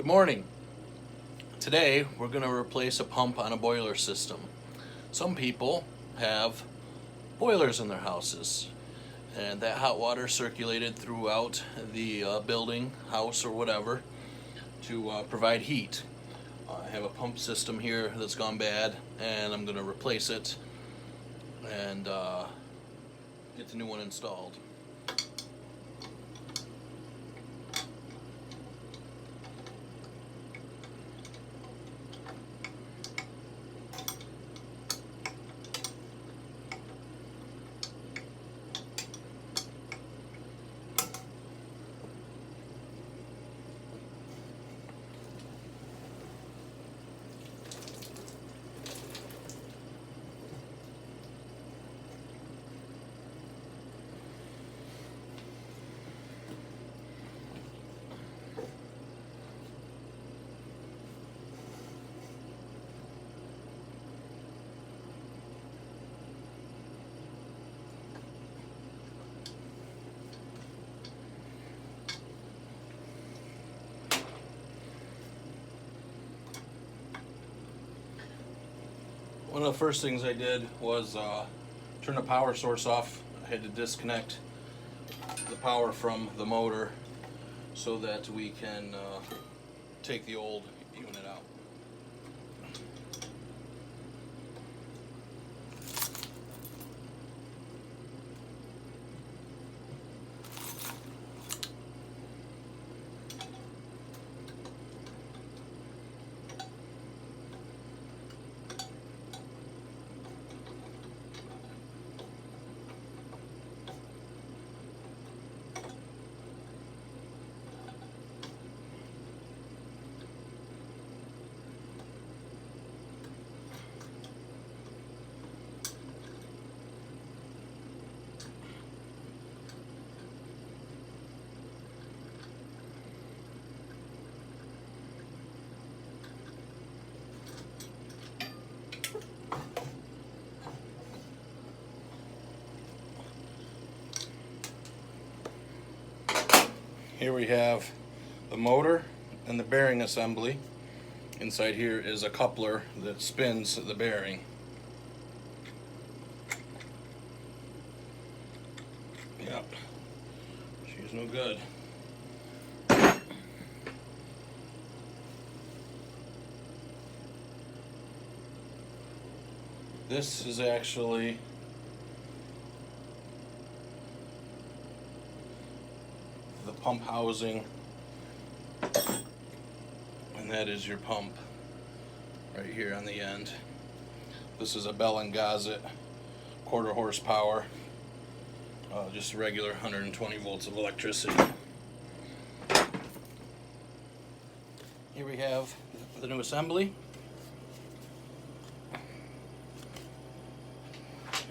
Good morning. Today we're going to replace a pump on a boiler system. Some people have boilers in their houses, and that hot water circulated throughout the building, house, or whatever to provide heat. I have a pump system here that's gone bad, and I'm going to replace it and get the new one installed. One of the first things I did was turn the power source off. I had to disconnect the power from the motor so that we can take the old unit out. Here we have the motor and the bearing assembly. Inside here is a coupler that spins the bearing. Yep, she's no good. This is actually the pump housing, and that is your pump right here on the end. This is a Bell and Gossett quarter horsepower, just regular 120 volts of electricity. Here we have the new assembly,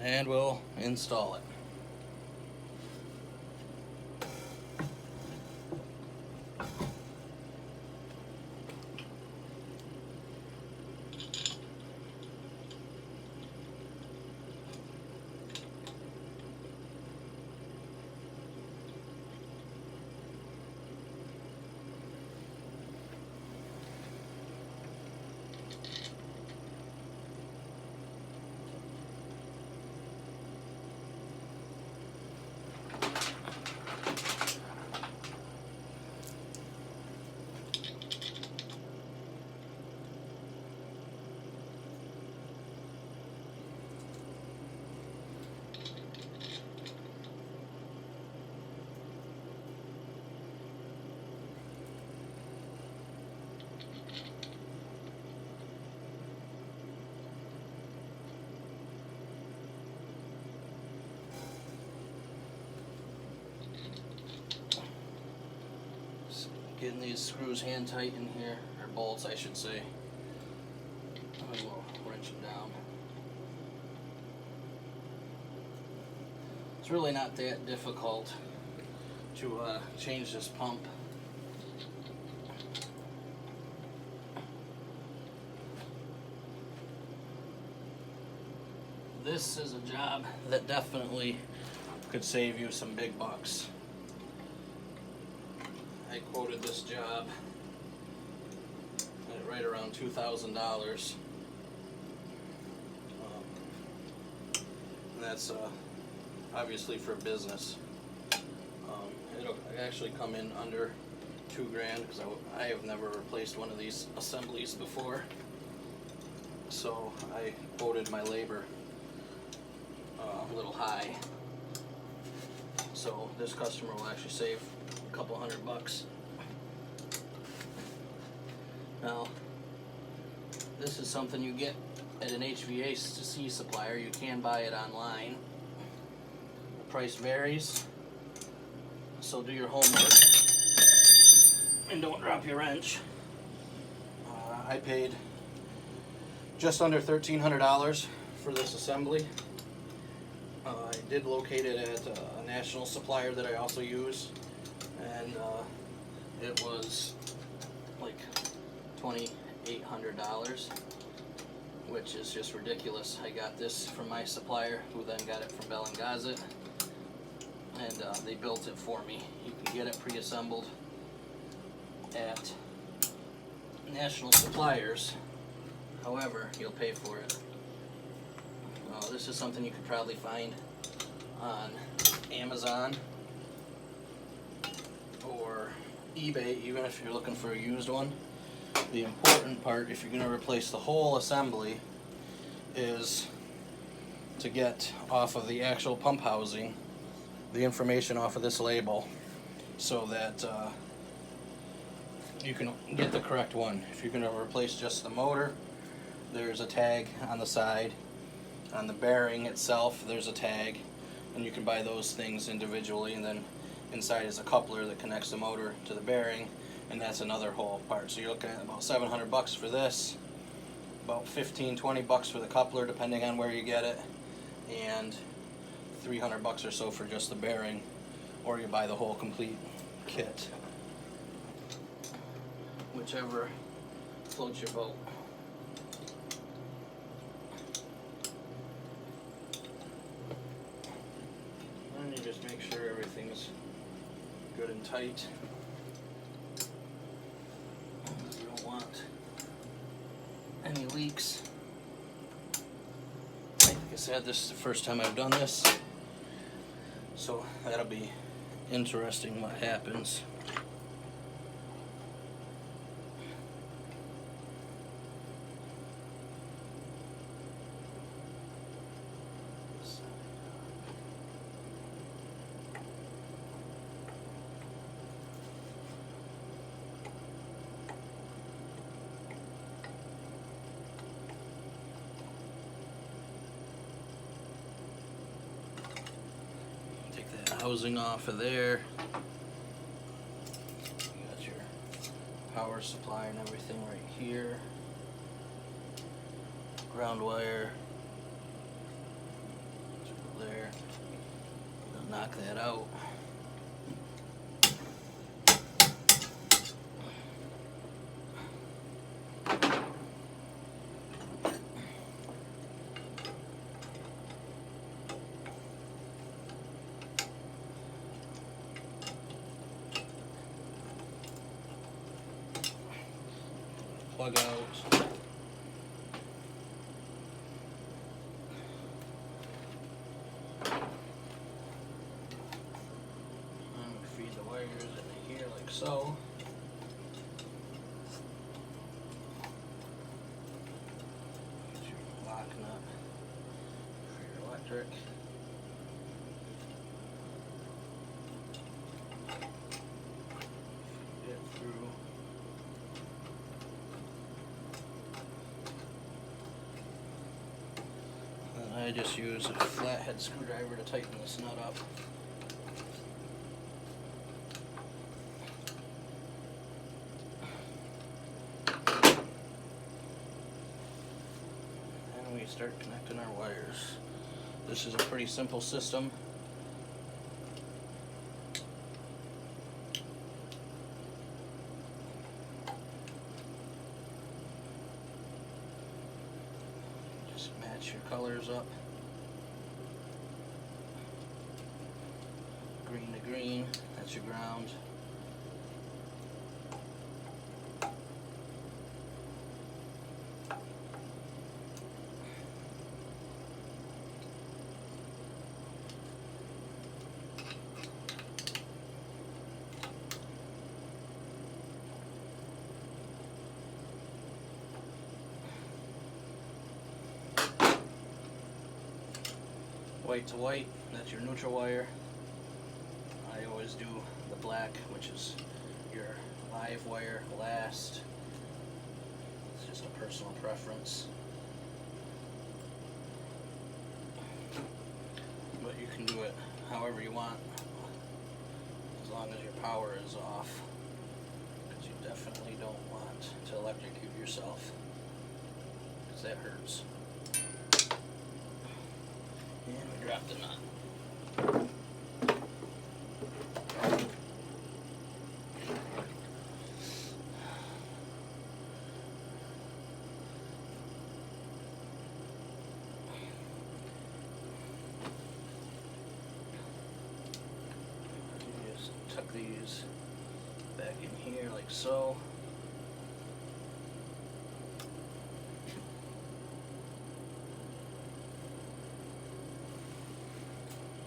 and we'll install it. Getting these screws hand tight in here, or bolts I should say. I will wrench them down. It's really not that difficult to change this pump. This is a job that definitely could save you some big bucks. I quoted this job right around $2,000. And that's obviously for business. It'll actually come in under $2,000 because I have never replaced one of these assemblies before. So I quoted my labor a little high. So this customer will actually save a couple $100. Now, this is something you get at an HVAC supplier. You can buy it online. The price varies, so do your homework and don't drop your wrench. I paid just under $1,300 for this assembly. I did locate it at a national supplier that I also use, and it was like $2,800, which is just ridiculous. I got this from my supplier, who then got it from Bell & Gossett, and they built it for me. You can get it pre-assembled at national suppliers. However, you'll pay for it. This is something you could probably find on Amazon or eBay, even if you're looking for a used one. The important part, if you're going to replace the whole assembly, is to get off of the actual pump housing the information off of this label, so that you can get the correct one. If you're going to replace just the motor, there's a tag on the side. On the bearing itself, there's a tag, and you can buy those things individually, and then inside is a coupler that connects the motor to the bearing, and that's another whole part. So you're looking at about $700 for this, about $15-20 for the coupler depending on where you get it, and $300 or so for just the bearing, or you buy the whole complete kit, whichever floats your boat. And you just make sure everything's good and tight. You don't want any leaks. Like I said, this is the first time I've done this, so that'll be interesting what happens. Housing off of there. You got your power supply and everything right here. Ground wire. There. Knock that out. Plug out. And feed the wires into here like so. Get your lock nut for your electric. Feed it through. I just use a flathead screwdriver to tighten this nut up. And we start connecting our wires. This is a pretty simple system. Just match your colors up. Green to green, that's your ground. white to white, that's your neutral wire. I always do the black, which is your live wire last. It's just a personal preference. But you can do it however you want, as long as your power is off, because you definitely don't want to electrocute yourself, because that hurts. And we dropped the nut. Just tuck these back in here like so.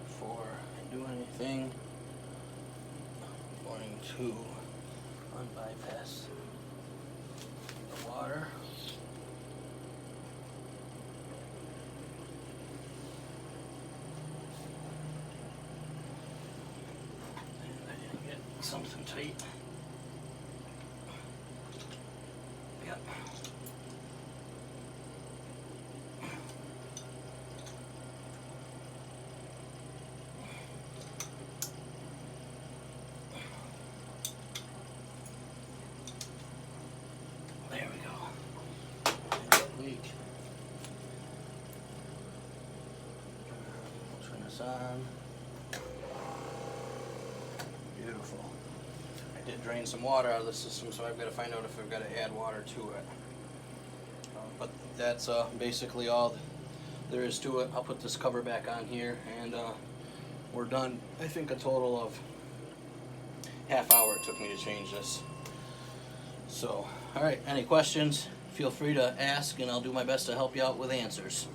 Before I do anything, I'm going to unbypass the water. And I didn't get something tight. Yep. There we go. Leak. We'll turn this on. Beautiful. I did drain some water out of the system, so I've got to find out if I've got to add water to it. But that's basically all there is to it. I'll put this cover back on here, and we're done. I think a total of half hour it took me to change this. So, alright, any questions? Feel free to ask, and I'll do my best to help you out with answers.